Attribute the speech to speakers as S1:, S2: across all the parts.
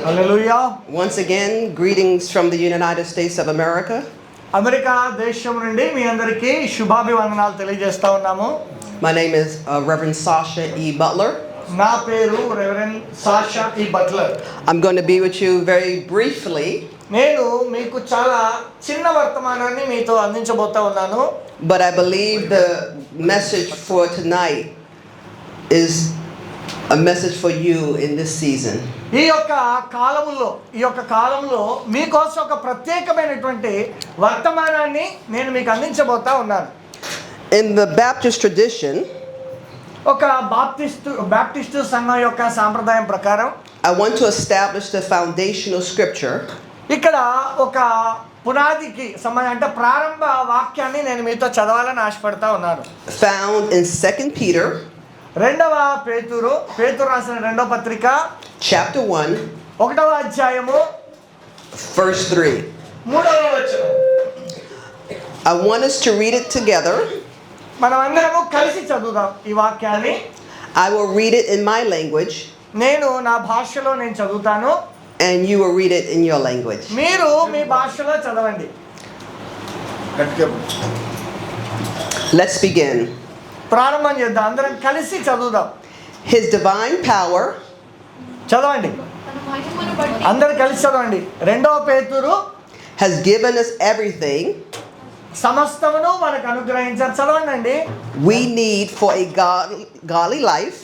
S1: Hallelujah.
S2: Once again, greetings from the United States of America.
S1: America దేశం నుండి మీ అందరికీ శుభాభివందనాలు తెలియజేస్తా ఉన్నాము.
S2: My name is Reverend Sasha E. Butler.
S1: నా పేరు రెవరెండ్ సాషా ఈ Buttler.
S2: I'm going to be with you very briefly.
S1: నేను మీకు చాలా చిన్న వర్తమానాన్ని మీతో అందించబోతా ఉన్నాను.
S2: But I believe the message for tonight is a message for you in this season.
S1: ఈ యొక్క కాలంలో మీకోసం ఒక ప్రత్యేకమైనటువంటి వర్తమానాన్ని నేను మీకు అందించబోతా ఉన్నాను.
S2: In the Baptist tradition,
S1: ఒక బాప్టిస్టు సంఘం యొక్క సాంప్రదాయం ప్రకారం
S2: I want to establish the foundational scripture.
S1: ఇక్కడ ఒక పునాదికి సంబంధించి అంటే ప్రారంభ వాక్యాన్ని నేను మీతో చదవాలని ఆశపడతా ఉన్నాను.
S2: Found in 2 Peter,
S1: పేతురు రాసిన రెండవ పత్రిక
S2: chapter 1,
S1: 1వ అధ్యాయము
S2: verse 3.
S1: 3వ వచనం.
S2: I want us to read it together.
S1: మనం అందరము కలిసి చదువుదాం ఈ వాక్యాన్ని.
S2: I will read it in my language.
S1: నేను నా భాషలో నేను చదువుతాను.
S2: And you will read it in your language.
S1: మీరు మీ భాషలో చదవండి.
S2: Let's begin.
S1: ప్రారంభం చేద్దాం, అందరం కలిసి చదువుదాం.
S2: His divine power
S1: చదవండి, అందరు కలిసి చదవండి. 2వ పేతురు
S2: has given us everything
S1: సమస్తమును మనకు అనుగ్రహించారు. చదవండి.
S2: we need for a godly life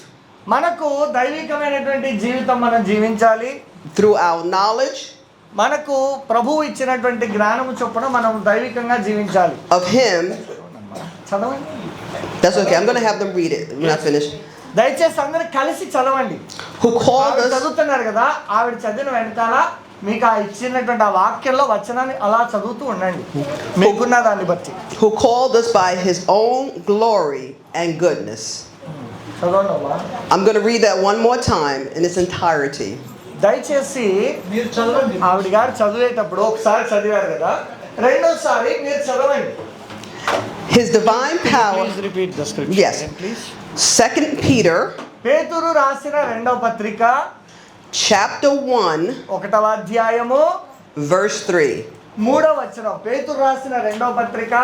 S1: మనకు దైవికమైనటువంటి జీవితం మనం జీవించాలి.
S2: through our knowledge
S1: మనకు ప్రభువు ఇచ్చినటువంటి జ్ఞానము చొప్పున మనం దైవికంగా జీవించాలి.
S2: of him.
S1: చదవండి.
S2: That's okay. I'm going to have them read it when I finish.
S1: దయచేసి అందరూ కలిసి చదవండి.
S2: Who called us
S1: చదువుతున్నారు కదా, ఆవిడ చదివిన వెనకాల మీకు ఆ ఇచ్చినటువంటి ఆ వాక్యంలో వచనాన్ని అలా చదువుతూ ఉండండి మీకున్న దాన్ని బట్టి.
S2: who called us by his own glory and goodness.
S1: చదవండి అమ్మా.
S2: I'm going to read that one more time in its entirety.
S1: దయచేసి మీరు చదవండి. ఆవిడ గారు చదివేటప్పుడు ఒకసారి చదివారు కదా, రెండోసారి మీరు చదవండి.
S2: His divine power.
S1: Please repeat the scripture.
S2: Yes.
S1: Again, please.
S2: 2 Peter
S1: పేతురు రాసిన రెండవ పత్రిక
S2: chapter 1
S1: 1వ అధ్యాయము
S2: verse 3.
S1: 3వ వచనం. పేతురు రాసిన రెండవ పత్రిక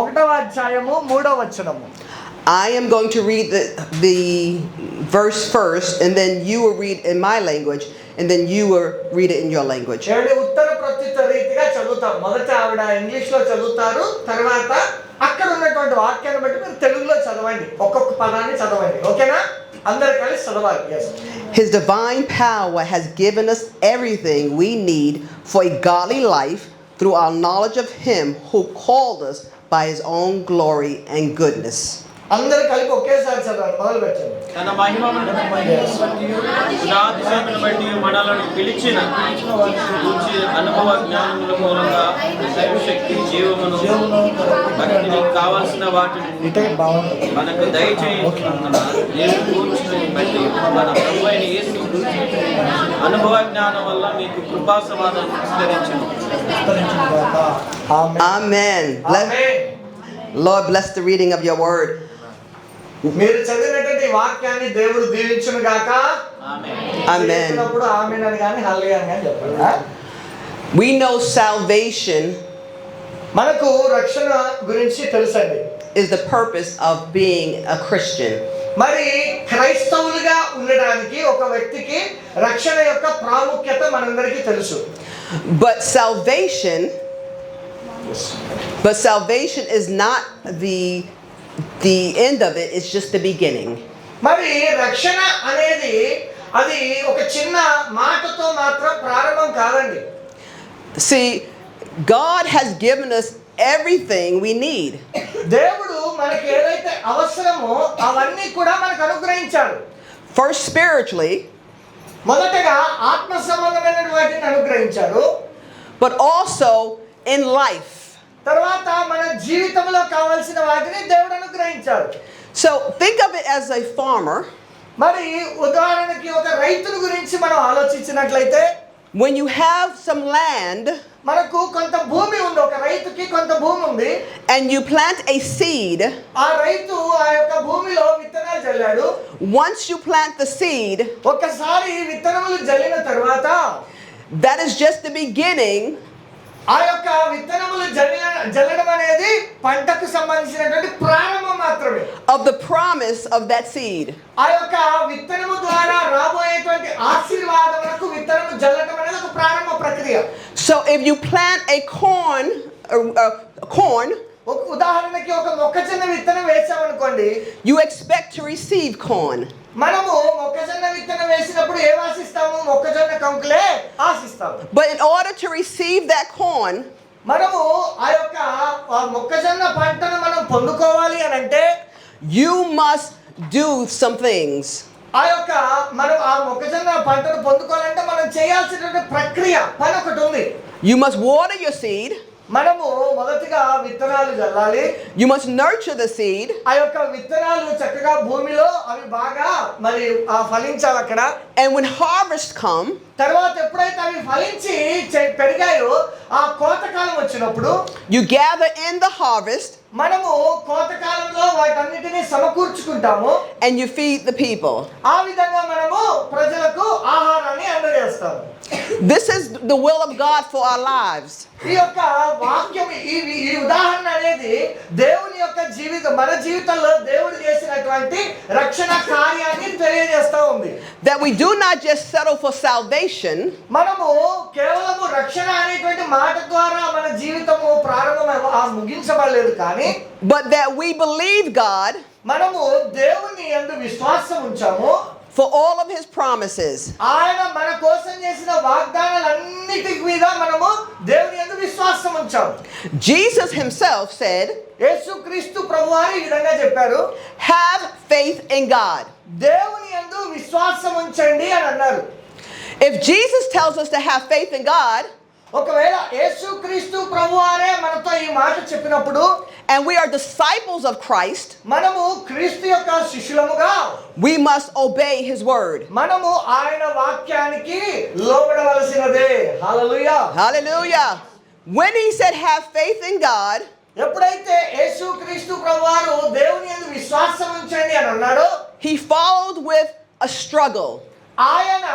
S1: 1వ అధ్యాయము 3వ వచనము.
S2: I am going to read the verse first, and then you will read in my language, and then you will read it in your language.
S1: ఉత్తర ప్రత్యుత్తర రీతిగా చదువుతాం. మొదట ఆవిడ ఇంగ్లీష్ లో చదువుతారు, తర్వాత అక్కడ ఉన్నటువంటి వాక్యాన్ని బట్టి మీరు తెలుగులో చదవండి. ఒక్కొక్క పదాన్ని చదవండి. ఓకేనా? అందరు కలిసి చదవాలి. Yes.
S2: His divine power has given us everything we need for a godly life through our knowledge of him who called us by his own glory and goodness.
S1: అందరూ కలిపి ఒకేసారి చదవాలి. మొదలు పెట్టండి.
S3: తన మహిమను బట్టి మనలను పిలిచిన గురించి అనుభవ జ్ఞానముల మూలంగా శక్తి జీవమును భక్తిని కావాల్సిన వాటిని మనకు దయచేయుచున్నందున దేవుని కూర్చుని బట్టి మన ప్రభు అయిన యేసు అనుభవ జ్ఞానం వల్ల మీకు కృపా సమాధానం విస్తరించును.
S2: Amen. Lord, bless the reading of your word.
S1: మీరు చదివినటువంటి వాక్యాన్ని దేవుడు దీవించును గాక.
S2: Amen.
S1: అప్పుడు ఆమేన్ అని గాని హల్లెలూయా అని చెప్పాలి.
S2: We know salvation
S1: మనకు రక్షణ గురించి తెలుసండి.
S2: is the purpose of being a Christian.
S1: మరి క్రైస్తవులుగా ఉండడానికి ఒక వ్యక్తికి రక్షణ యొక్క ప్రాముఖ్యత మనందరికీ తెలుసు.
S2: But salvation is not the end of it. It's just the beginning.
S1: మరి రక్షణ అనేది అది ఒక చిన్న మాటతో మాత్రం ప్రారంభం కాదండి.
S2: See, God has given us everything we need.
S1: దేవుడు మనకి ఏదైతే అవసరమో అవన్నీ కూడా మనకు అనుగ్రహించాడు.
S2: First spiritually,
S1: మొదటగా ఆత్మ సంబంధమైన వాటిని అనుగ్రహించాడు.
S2: but also in life.
S1: తర్వాత మన జీవితంలో కావాల్సిన వాటిని దేవుడు అనుగ్రహించాడు.
S2: So think of it as a farmer.
S1: మరి ఉదాహరణకి ఒక రైతుల గురించి మనం ఆలోచించినట్లయితే,
S2: when you have some land
S1: మనకు కొంత భూమి ఉంది, ఒక రైతుకి కొంత భూమి ఉంది,
S2: and you plant a seed,
S1: ఆ రైతు ఆ యొక్క భూమిలో విత్తనాలు జల్లాడు.
S2: once you plant the seed,
S1: ఒకసారి విత్తనములు జల్లిన తర్వాత
S2: That is just the beginning
S1: ఆ యొక్క విత్తనములు జల్లడం అనేది పంటకు సంబంధించినటువంటి ప్రారంభం మాత్రమే.
S2: of the promise of that seed.
S1: ఆ యొక్క విత్తనము ద్వారా రాబోయేటువంటి ఆశీర్వాదములకు విత్తనము జల్లడం అనేది ఒక ప్రారంభ ప్రక్రియ.
S2: So if you plant a corn,
S1: ఒక ఉదాహరణకి ఒక మొక్కజొన్న విత్తనం వేసామనుకోండి,
S2: you expect to receive corn.
S1: మనము మొక్కజొన్న విత్తనం వేసినప్పుడు ఏం ఆశిస్తాము? మొక్కజొన్న కంకులే ఆశిస్తాము.
S2: But in order to receive that corn,
S1: మనము ఆ యొక్క మొక్కజొన్న పంటను మనం పొందుకోవాలి అని అంటే
S2: you must do some things.
S1: ఆ యొక్క మనం ఆ మొక్కజొన్న పంటను పొందుకోవాలంటే మనం చేయాల్సినటువంటి ప్రక్రియ పని ఒకటి ఉంది.
S2: You must water your seed.
S1: మనము మొదటిగా విత్తనాలు జల్లాలి.
S2: You must nurture the seed.
S1: ఆ యొక్క విత్తనాలు చక్కగా భూమిలో అవి బాగా మరి ఫలించాలి అక్కడ.
S2: And when harvest come,
S1: తర్వాత ఎప్పుడైతే అవి ఫలించి పెరిగాయో ఆ కోతకాలం వచ్చినప్పుడు
S2: you gather in the harvest
S1: మనము కోతకాలంలో వాటన్నిటిని సమకూర్చుకుంటాము.
S2: and you feed the people.
S1: ఆ విధంగా మనము ప్రజలకు ఆహారాన్ని అందజేస్తాము.
S2: This is the will of God for our lives.
S1: ఈ యొక్క వాక్యం ఈ ఉదాహరణ అనేది దేవుని యొక్క మన జీవితంలో దేవుడు చేసినటువంటి రక్షణ కార్యాన్ని తెలియజేస్తా ఉంది.
S2: That we do not just settle for salvation,
S1: మనము కేవలము రక్షణ అనేటువంటి మాట ద్వారా మన జీవితము ముగించబడలేదు, కానీ
S2: but that we believe God
S1: మనము దేవుని యందు విశ్వాసం ఉంచాము.
S2: for all of his promises.
S1: ఆయన మన కోసం చేసిన వాగ్దానాలన్నిటి మీద మనము దేవుని యందు విశ్వాసం ఉంచాము.
S2: Jesus himself said,
S1: యేసుక్రీస్తు ప్రభువారు ఈ విధంగా చెప్పారు,
S2: have faith in God.
S1: దేవుని యందు విశ్వాసం ఉంచండి అని అన్నారు.
S2: If Jesus tells us to have faith in God,
S1: ఒకవేళ యేసుక్రీస్తు ప్రభువారే మనతో ఈ మాట చెప్పినప్పుడు
S2: and we are disciples of Christ,
S1: మనము క్రీస్తు యొక్క శిష్యులముగా
S2: we must obey his word.
S1: మనము ఆయన వాక్యానికి లోబడవలసినదే. హల్లెలూయా.
S2: Hallelujah. When he said have faith in God,
S1: ఎప్పుడైతే యేసుక్రీస్తు ప్రభువారు దేవుని యందు విశ్వాసం ఉంచండి అని అన్నాడో,
S2: he followed with a struggle.
S1: ఆయన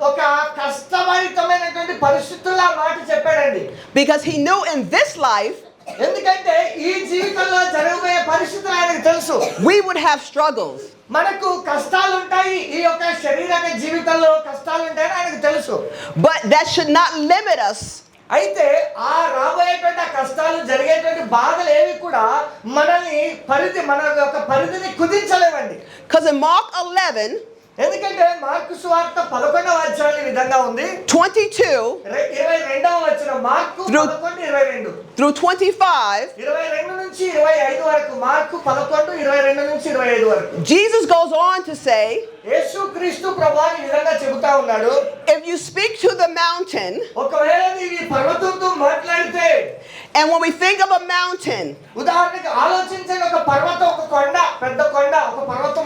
S1: ఒక కష్టభరితమైనటువంటి పరిస్థితుల్లో ఆ మాట చెప్పాడండి.
S2: Because he knew in this life
S1: ఎందుకంటే ఈ జీవితంలో జరగబోయే పరిస్థితులు ఆయనకు తెలుసు.
S2: we would have struggles.
S1: మనకు కష్టాలు ఉంటాయి, ఈ యొక్క శారీరక జీవితంలో కష్టాలు ఉంటాయని ఆయనకు తెలుసు.
S2: But that should not limit us
S1: అయితే ఆ రాబోయేటువంటి కష్టాలు జరిగేటువంటి బాధలు ఏవి కూడా మనల్ని మన యొక్క పరిధిని కుదించలేవండి.
S2: because in Mark 11,
S1: ఎందుకంటే మార్కు సువార్త 11వ అధ్యాయం ఈ విధంగా ఉంది.
S2: 22
S1: 22వ వచనం, మార్కు 11:22
S2: through 25,
S1: 22 నుంచి 25 వరకు. మార్కు 11, 22 నుంచి 25 వరకు.
S2: Jesus goes on to say,
S1: యేసుక్రీస్తు ప్రభువు ఈ విధంగా చెబుతా ఉన్నాడు,
S2: if you speak to the mountain,
S1: ఒకవేళ నీవు ఈ పర్వతంతో మాట్లాడితే,
S2: and when we think of a mountain,
S1: ఉదాహరణకి ఆలోచించండి, ఒక పర్వతం, ఒక కొండ, పెద్ద కొండ, ఒక పర్వతం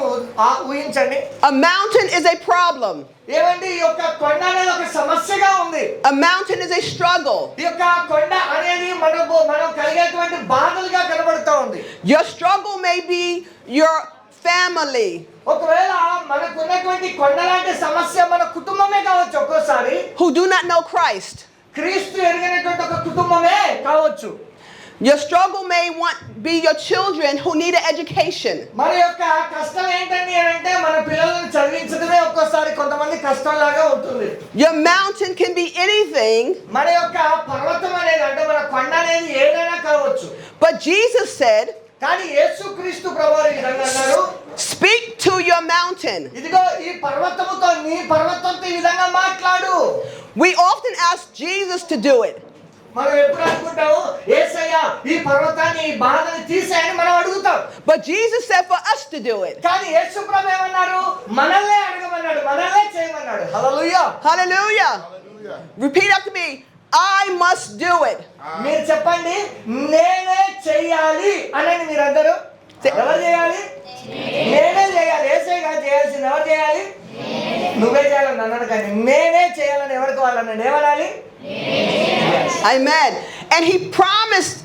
S1: ఊహించండి.
S2: a mountain is a problem.
S1: ఏమండి, ఈ యొక్క కొండ అనేది ఒక సమస్యగా ఉంది.
S2: A mountain is a struggle.
S1: ఈ యొక్క కొండ అనేది మనం కలిగేటువంటి బాధలుగా కనబడుతూ ఉంది.
S2: Your struggle may be your family.
S1: ఒకవేళ మనకున్నటువంటి కొండ లాంటి సమస్య మన కుటుంబమే కావచ్చు, ఒక్కోసారి
S2: who do not know Christ.
S1: క్రీస్తు ఎరిగినటువంటి ఒక కుటుంబమే కావచ్చు.
S2: Your struggle may be your children who need an education.
S1: మన యొక్క కష్టం ఏంటండి అంటే మన పిల్లలను చదివించడమే ఒక్కోసారి కొంతమంది కష్టంలాగా ఉంటుంది.
S2: Your mountain can be anything.
S1: మన యొక్క పర్వతం అనేది అంటే మన కొండ అనేది ఏదైనా కావచ్చు.
S2: But Jesus said,
S1: కానీ యేసుక్రీస్తు ప్రభువు ఈ విధంగా అన్నారు,
S2: speak to your mountain.
S1: ఇదిగో ఈ పర్వతముతో, నీ పర్వతంతో ఈ విధంగా మాట్లాడు.
S2: We often ask Jesus to do it.
S1: మనం ఎప్పుడు అనుకుంటాము, యేసయ్య ఈ పర్వతాన్ని, ఈ బాధని తీసేయని మనం అడుగుతాం.
S2: But Jesus said for us to do it.
S1: కానీ యేసు ప్రభువు ఏమన్నారు? మనల్నే అడగమన్నాడు, మనల్నే చేయమన్నాడు. హల్లెలూయా.
S2: Hallelujah. Repeat after me. I must do it.
S1: మీరు చెప్పండి, నేనే చెయ్యాలి అనండి మీరందరూ. ఎవరు చేయాలి? నేనే చేయాలి. యేసయ్య గారు చేయాల్సింది ఎవరు చేయాలి? నువ్వే చేయాలని అన్నాడు, కానీ నేనే చేయాలని ఎవరికి వాళ్ళన్నాడు? ఏమనాలి?
S2: Amen. And he promised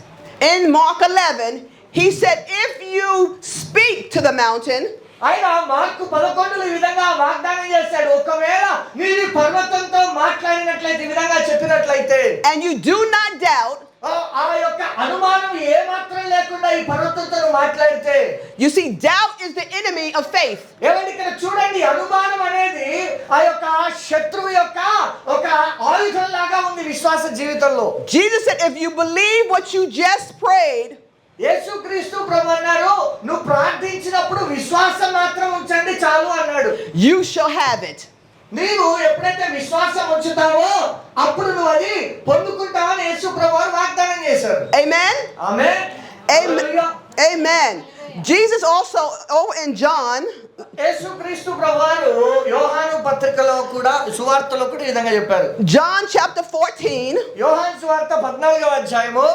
S2: in Mark 11, he said, if you speak to the mountain,
S1: ఆయన మార్కు 11లో ఈ విధంగా వాగ్దానం చేశాడు, ఒకవేళ మీరు పర్వతంతో మాట్లాడినట్లయితే, ఈ విధంగా
S2: and you do not doubt,
S1: ఆ యొక్క అనుమానం ఏమాత్రం లేకుండా ఈ పర్వతంతో మాట్లాడితే,
S2: you see, doubt is the enemy of faith.
S1: ఏమండి ఇక్కడ చూడండి, అనుమానం అనేది ఆ యొక్క శత్రువు యొక్క ఒక ఆయుధం లాగా ఉంది విశ్వాస జీవితంలో.
S2: Jesus said, if you believe what you just prayed,
S1: యేసుక్రీస్తు ప్రభు అన్నారు, నువ్వు ప్రార్థించినప్పుడు విశ్వాసం మాత్రం ఉంచండి చాలు అన్నాడు.
S2: you shall have it.
S1: నీవు ఎప్పుడైతే విశ్వాసం ఉంచుతావో అప్పుడు నువ్వు అది పొందుకుంటావని యేసు ప్రభు వారు వాగ్దానం చేశారు.
S2: Amen?
S1: Amen.
S2: Amen. Amen. Jesus also, in John,
S1: యేసుక్రీస్తు ప్రభు వారు యోహాను పత్రికలో కూడా సువార్తలో కూడా ఈ విధంగా చెప్పారు.
S2: John chapter 14,
S1: యోహాను సువార్త 14వ అధ్యాయము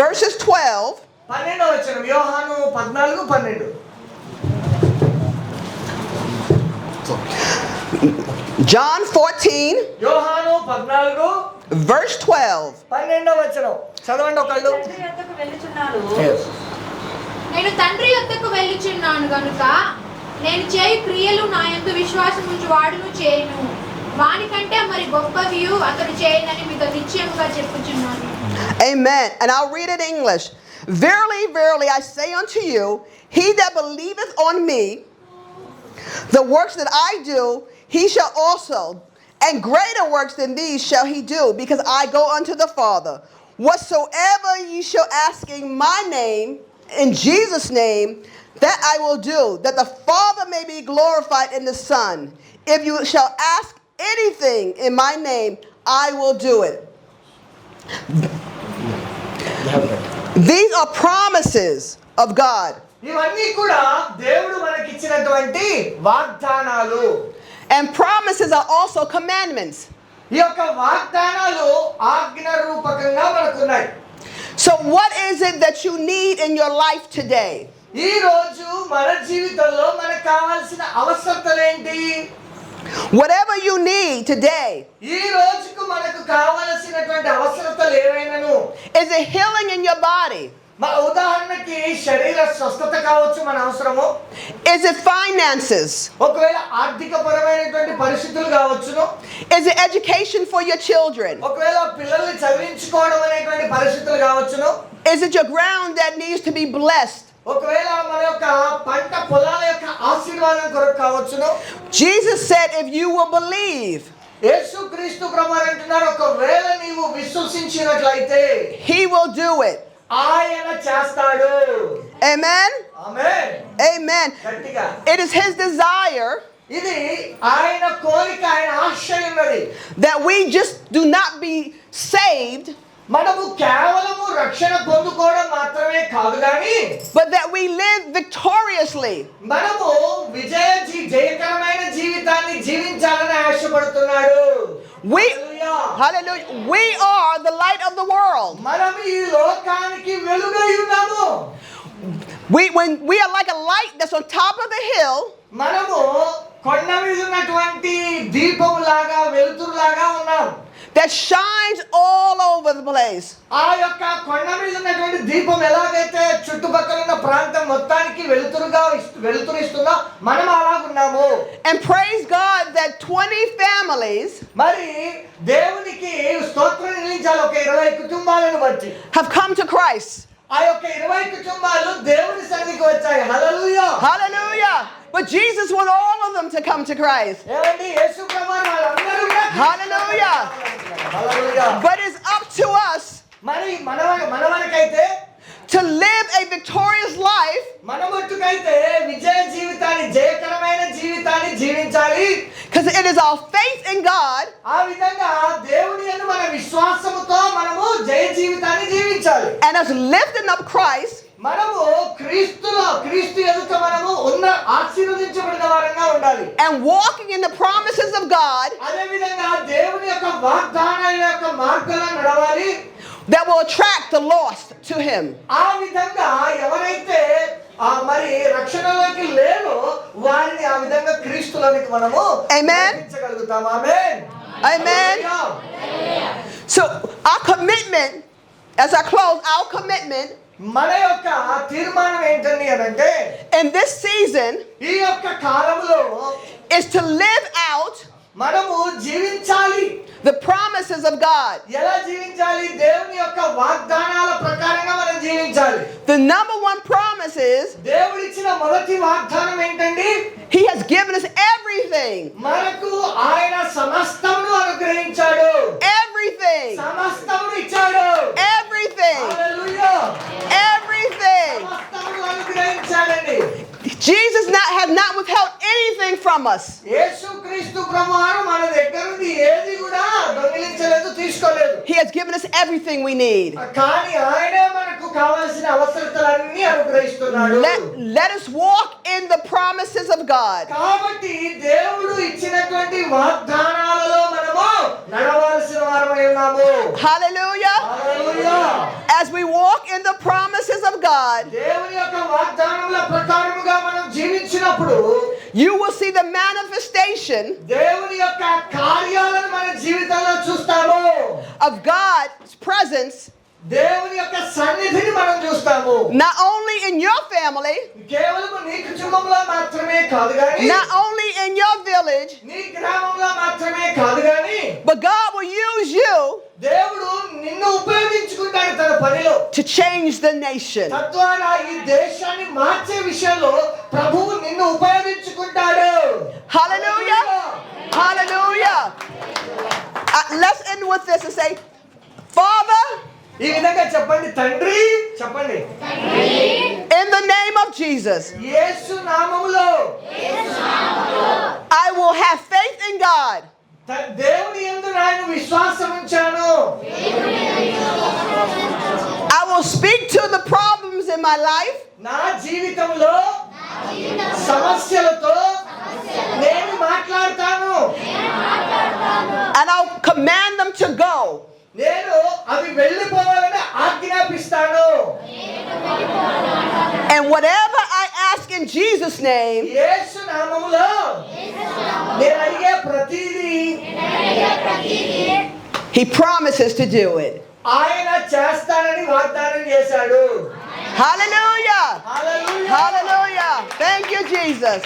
S2: verses 12.
S1: 12వ వచనం. యోహాను 14, 12.
S2: John 14,
S1: యోహాను 14,
S2: verse 12.
S1: 12వ వచనం చదవండి ఒకళ్ళు.
S4: తండ్రి యొద్దకు వెళ్ళుచున్నాను.
S5: నేను తండ్రి యొద్దకు వెళ్ళుచున్నాను గనుక నేను చేయు క్రియలు నా యందు విశ్వాసం ఉంచు వాడును చేయను, వానికంటే మరి గొప్పవియు అతడు చేయనని మీతో నిశ్చయముగా చెప్పుచున్నాను.
S2: Amen. And I'll read it in English. Verily, verily, I say unto you, he that believeth on me, the works that I do, he shall also, and greater works than these shall he do, because I go unto the Father. Whatsoever ye shall ask in my name, in Jesus' name, that I will do, that the Father may be glorified in the Son. If you shall ask anything in my name, I will do it. These are promises of God.
S1: ఇవన్నీ కూడా దేవుడు మనకిచ్చినటువంటి వాగ్దానాలు.
S2: And promises are also commandments.
S1: ఈ యొక్క వాగ్దానాలు ఆజ్ఞ రూపకంగా మనకున్నాయి.
S2: So what is it that you need in your life today?
S1: ఈ రోజు మన జీవితంలో మనకు కావాల్సిన అవసరతలేంటి?
S2: Whatever you need today.
S1: ఈ రోజుకు మనకు కావాల్సినటువంటి అవసరతలు ఏవైనాను.
S2: Is it healing in your body?
S1: మా ఉదాహరణకి శరీర స్వస్థత కావచ్చు మన అవసరము.
S2: Is it finances?
S1: ఒకవేళ ఆర్థిక పరమైనటువంటి పరిస్థితులు కావచ్చును.
S2: Is it education for your children?
S1: ఒకవేళ పిల్లల్ని చదివించుకోవడం అనేటువంటి పరిస్థితులు కావచ్చును.
S2: Is it your ground that needs to be blessed?
S1: ఒకవేళ మన యొక్క పంట పొలాల యొక్క ఆశీర్వాదం కొరకు కావచ్చును.
S2: Jesus said, if you will believe,
S1: యేసుక్రీస్తు ప్రభువారు అంటున్నారు, ఒకవేళ నీవు విశ్వసించినట్లయితే
S2: he will do it.
S1: ఆయన చేస్తాడు.
S2: Amen?
S1: ఆమేన్.
S2: Amen.
S1: గట్టిగా.
S2: It is his desire
S1: ఇది ఆయన కోరిక, ఆయన ఆశ ఉన్నది.
S2: that we just do not be saved,
S1: మనము కేవలము రక్షణ పొందుకోవడం మాత్రమే కాదు కానీ
S2: but that we live victoriously.
S1: మనము జయకరమైన జీవితాన్ని జీవించాలని ఆశపడుతున్నాడు.
S2: We,
S1: hallelujah.
S2: hallelujah, we are the light of the world.
S1: మనం ఈ లోకానికి వెలుగై ఉన్నాము.
S2: When we are like a light that's on top of the hill,
S1: మనము కొండ మీద ఉన్నటువంటి దీపం లాగా, వెలుతురు లాగా ఉన్నాం.
S2: that shines all over the place.
S1: ఆ యొక్క కొండ మీద ఉన్నటువంటి దీపం ఎలాగైతే చుట్టుపక్కల ఉన్న ప్రాంతం మొత్తానికి వెలుతురిస్తుందో మనం అలాగున్నాము.
S2: And praise God that 20 families
S1: మరి దేవునికి స్తోత్రం చెల్లించాలి. ఒక 20 కుటుంబాలను బట్టి
S2: have come to Christ.
S1: ఆ యొక్క 20 కుటుంబాలు దేవుని సన్నిధికి వచ్చాయి. హల్లెలూయా.
S2: Hallelujah. But Jesus wants all of them to come to Christ.
S1: ఏమండి, యేసు ప్రభువారు వాళ్ళందరూ కూడా
S2: Hallelujah.
S1: Hallelujah.
S2: But it's up to us
S1: మరి మనవరకైతే
S2: to live a victorious life,
S1: మన మట్టుకైతే విజయ జీవితాన్ని, జయకరమైన జీవితాన్ని జీవించాలి.
S2: because it is our faith in God
S1: ఆ విధంగా దేవుని యందు మన విశ్వాసముతో మనము జయ జీవితాన్ని జీవించాలి.
S2: and us lifting up Christ
S1: మనము క్రీస్తు ఎదుట మనము ఉన్న ఆశీర్వదించబడిన వారంగా ఉండాలి.
S2: and walking in the promises of God
S1: అదే విధంగా దేవుని యొక్క వాగ్దానాల యొక్క మార్గంలో నడవాలి.
S2: that will attract the lost to Him.
S1: ఆ విధంగా ఎవరైతే మరి రక్షణలోకి లేరో వారిని ఆ విధంగా క్రీస్తులోనికి మనము
S2: Amen.
S1: నడిపించగలుగుతాం. Amen.
S2: Amen. So our commitment, as I close, our commitment
S1: మన యొక్క తీర్మానం ఏంటని అనంటే
S2: in this season
S1: ఈ యొక్క కాలంలో
S2: is to live out
S1: మనము జీవించాలి.
S2: the promises of God.
S1: ఎలా జీవించాలి? దేవుని యొక్క వాగ్దానాల ప్రకారంగా మనం జీవించాలి.
S2: The number one promise is
S1: దేవుడిచ్చిన మొదటి వాగ్దానం ఏంటండి?
S2: He has given us everything.
S1: మనకు ఆయన సమస్తమును అనుగ్రహించాడు.
S2: Everything.
S1: సమస్తమును ఇచ్చాడు.
S2: Everything.
S1: హల్లెలూయా.
S2: Everything.
S1: సమస్తమును అనుగ్రహించాడండి.
S2: Jesus has not withheld anything from us.
S1: యేసుక్రీస్తు ప్రభువారు మన దగ్గర నుండి ఏది కూడా దొంగిలించలేదు, తీసుకోలేదు.
S2: He has given us everything we need.
S1: కానీ ఆయనే మనకు కావాల్సిన అవసరతలన్నీ అనుగ్రహిస్తున్నాడు.
S2: Let us walk in the promises of God.
S1: కాబట్టి దేవుడు ఇచ్చినటువంటి వాగ్దానాలలో మనము నడవాల్సిన వారమై ఉన్నాము.
S2: Hallelujah.
S1: Hallelujah.
S2: As we walk in the promises of God,
S1: దేవుని యొక్క వాగ్దానముల ప్రకారముగా మనం జీవించినప్పుడు
S2: you will see the manifestation
S1: దేవుని యొక్క కార్యాలను మన జీవితంలో చూస్తాము.
S2: of God's presence,
S1: దేవుని యొక్క సన్నిధిని మనం చూస్తాము.
S2: not only in your family,
S1: కేవలం నీ కుటుంబంలో మాత్రమే కాదు గాని,
S2: not only in your village,
S1: నీ గ్రామంలో మాత్రమే కాదు గాని,
S2: but God will use you
S1: దేవుడు నిన్ను ఉపయోగించుకుంటాడు తన పనిలో.
S2: to change the nation.
S1: తద్వారా ఈ దేశాన్ని మార్చే విషయంలో ప్రభువు నిన్ను ఉపయోగించుకుంటాడు.
S2: Hallelujah. Hallelujah. Let's end with this and say, Father,
S1: ఈ విధంగా చెప్పండి. తండ్రి, చెప్పండి.
S2: in the name of Jesus,
S1: యేసు నామములో
S2: I will have faith in God.
S1: దేవుని యందు నేను విశ్వాసం ఉంచాను.
S2: I will speak to the problems in my life.
S1: నా జీవితంలో సమస్యలతో నేను మాట్లాడతాను.
S2: And I'll command them to go.
S1: నేను అవి వెళ్ళిపోవాలని ఆజ్ఞాపిస్తాను.
S2: And whatever I ask in Jesus' name,
S1: యేసు నామములో నేను అడిగే ప్రతిదీ
S2: He promises to do it.
S1: ఆయన చేస్తానని వాగ్దానం చేశాడు.
S2: Hallelujah.
S1: Hallelujah.
S2: Hallelujah. Thank you, Jesus.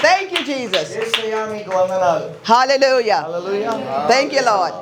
S2: Thank you, Jesus.
S1: యేసయ్యా మీకు వందనాలు.
S2: Hallelujah.
S1: Hallelujah.
S2: Thank you, Lord.